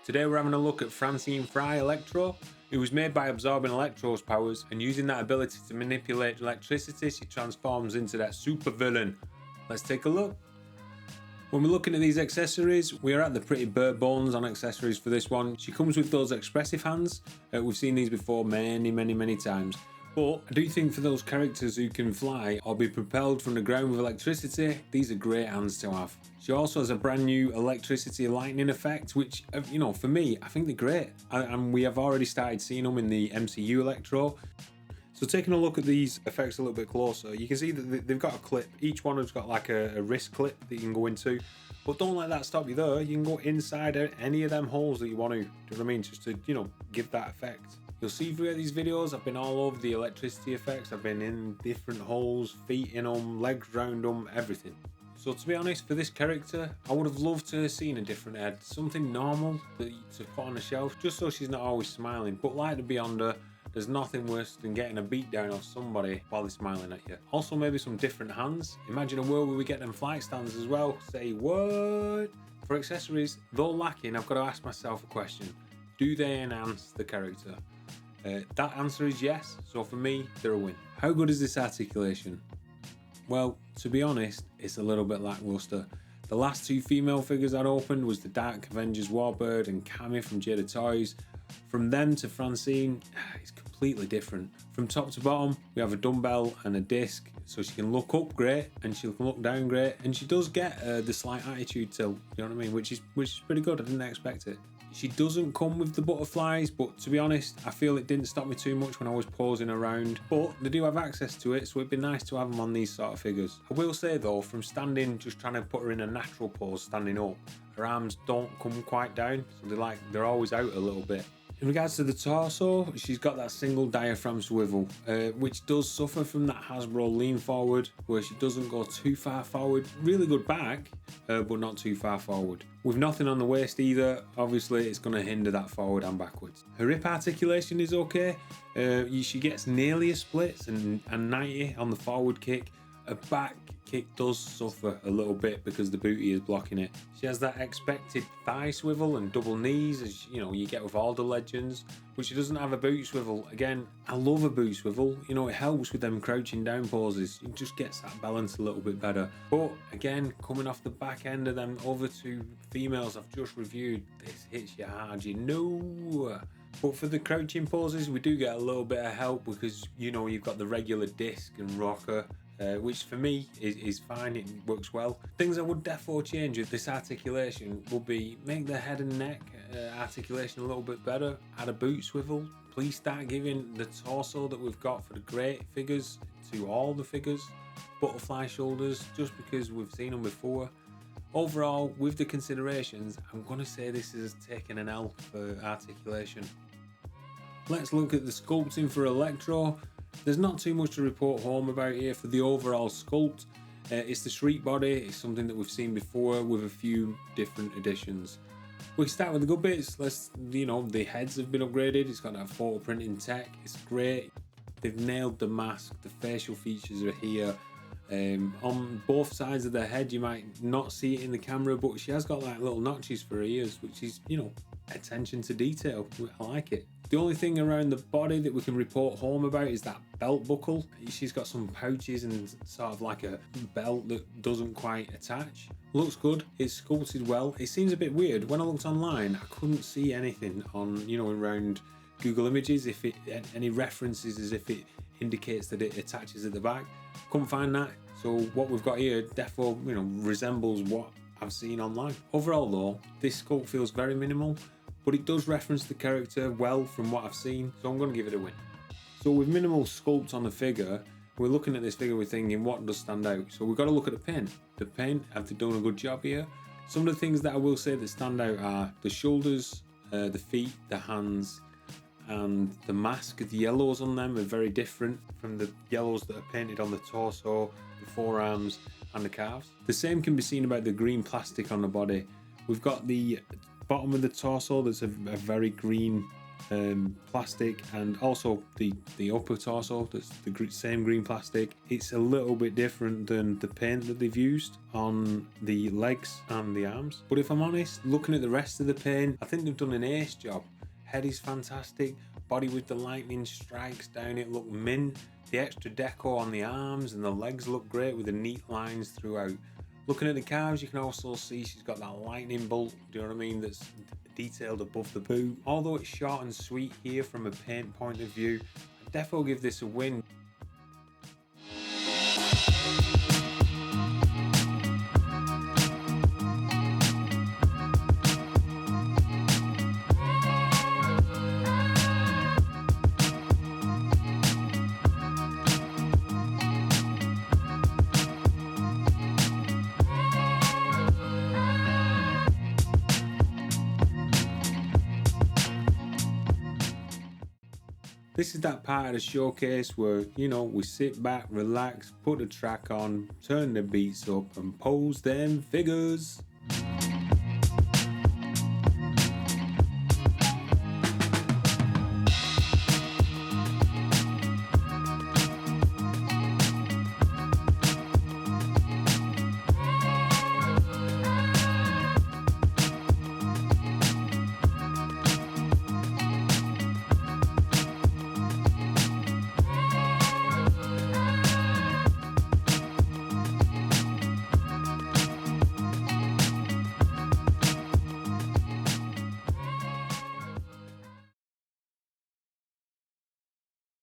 Today we're having a look at Francine Frye Electro. It was made by absorbing Electro's powers and using that ability to manipulate electricity, she transforms into that super villain. Let's take a look. When we're looking at these accessories, we are at the pretty Barebones on accessories for this one. She comes with those expressive hands. We've seen these before many times. But I do think for those characters who can fly or be propelled from the ground with electricity, these are great hands to have. She also has a brand new electricity lightning effect, which, for me, I think they're great. And we have already started seeing them in the MCU Electro. So taking a look at these effects a little bit closer, you can see that they've got a clip. Each one has got like a wrist clip that you can go into. But don't let that stop you there. You can go inside any of them holes that you want to. Do you know what I mean? Just to, give that effect. You'll see throughout these videos, I've been all over the electricity effects. I've been in different holes, feet in them, legs round them, everything. So to be honest, for this character, I would have loved to have seen a different head. Something normal to put on the shelf, just so she's not always smiling. But like the Beyonder, there's nothing worse than getting a beat down off somebody while they're smiling at you. Also maybe some different hands. Imagine a world where we get them flight stands as well. Say what? For accessories, though lacking, I've got to ask myself a question. Do they enhance the character? That answer is yes, so for me, they're a win. How good is this articulation? Well, to be honest, it's a little bit lackluster. The last two female figures I'd opened was the Dark Avengers Warbird and Cammy from Jada Toys. From them to Francine, it's completely different. From top to bottom, we have a dumbbell and a disc, so she can look up great and she can look down great, and she does get the slight attitude tilt, you know what I mean, which is pretty good. I didn't expect it. She doesn't come with the butterflies, but to be honest, I feel it didn't stop me too much when I was posing around. But they do have access to it, so it'd be nice to have them on these sort of figures. I will say though, from standing, just trying to put her in a natural pose, standing up, her arms don't come quite down, so they're always out a little bit. In regards to the torso, she's got that single diaphragm swivel, which does suffer from that Hasbro lean forward, where she doesn't go too far forward. Really good back, but not too far forward. With nothing on the waist either, obviously it's going to hinder that forward and backwards. Her hip articulation is okay. She gets nearly a splits and 90 on the forward kick. Her back kick does suffer a little bit because the booty is blocking it. She has that expected thigh swivel and double knees, as you get with all the legends, but she doesn't have a boot swivel. Again, I love a boot swivel. It helps with them crouching down poses. It just gets that balance a little bit better. But again, coming off the back end of them other two females I've just reviewed, this hits you hard, But for the crouching poses, we do get a little bit of help because, you've got the regular disc and rocker, which for me is fine, it works well. Things I would defo change with this articulation would be make the head and neck articulation a little bit better, add a boot swivel. Please start giving the torso that we've got for the great figures to all the figures. Butterfly shoulders, just because we've seen them before. Overall, with the considerations, I'm going to say this is taking an L for articulation. Let's look at the sculpting for Electro. There's not too much to report home about here for the overall sculpt. It's the Shriek body. It's something that we've seen before with a few different additions. We can start with the good bits. The heads have been upgraded. It's got that photo printing tech. It's great. They've nailed the mask. The facial features are here. On both sides of the head, you might not see it in the camera, but she has got like little notches for her ears, which is, attention to detail. I like it. The only thing around the body that we can report home about is that belt buckle. She's got some pouches and sort of like a belt that doesn't quite attach. Looks good. It's sculpted well. It seems a bit weird. When I looked online, I couldn't see anything on, around Google Images, if it any references as if it indicates that it attaches at the back. Couldn't find that. So what we've got here defo, resembles what I've seen online. Overall though, this sculpt feels very minimal, but it does reference the character well from what I've seen, so I'm going to give it a win. So with minimal sculpt on the figure, we're looking at this figure, we're thinking what does stand out. So we've got to look at the paint. The paint, have they done a good job here? Some of the things that I will say that stand out are the shoulders, the feet, the hands, and the mask. The yellows on them are very different from the yellows that are painted on the torso, the forearms and the calves. The same can be seen about the green plastic on the body. We've got the bottom of the torso that's a very green plastic, and also the upper torso, that's the same green plastic. It's a little bit different than the paint that they've used on the legs and the arms, but if I'm honest, looking at the rest of the paint, I think they've done an ace job. Head is fantastic, body with the lightning strikes down it look mint. The extra deco on the arms and the legs look great with the neat lines throughout. Looking at the calves, you can also see she's got that lightning bolt, do you know what I mean, that's detailed above the boot. Although it's short and sweet here from a paint point of view, I'd definitely give this a win. This is that part of the showcase where, you know, we sit back, relax, put the track on, turn the beats up and pose them figures.